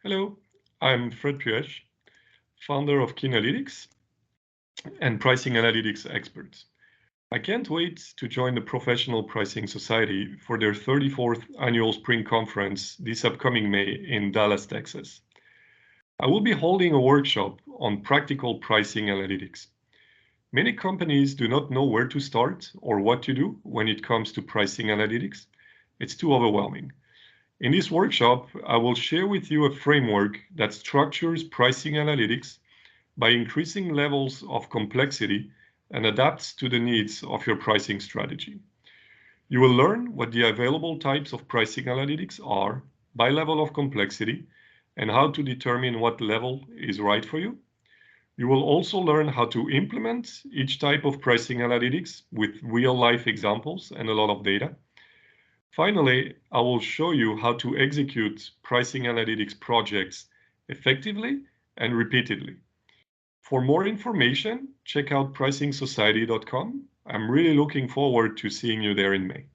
Hello, I'm Fred Puech, founder of Kinalytics and pricing analytics expert. I can't wait to join the Professional Pricing Society for their 34th annual spring conference this upcoming May in Dallas, Texas. I will be holding a workshop on practical pricing analytics. Many companies do not know where to start or what to do when it comes to pricing analytics. It's too overwhelming. In this workshop, I will share with you a framework that structures pricing analytics by increasing levels of complexity and adapts to the needs of your pricing strategy. You will learn what the available types of pricing analytics are by level of complexity and how to determine what level is right for you. You will also learn how to implement each type of pricing analytics with real-life examples and a lot of data. Finally, I will show you how to execute pricing analytics projects effectively and repeatedly. For more information, check out pricingsociety.com. I'm really looking forward to seeing you there in May.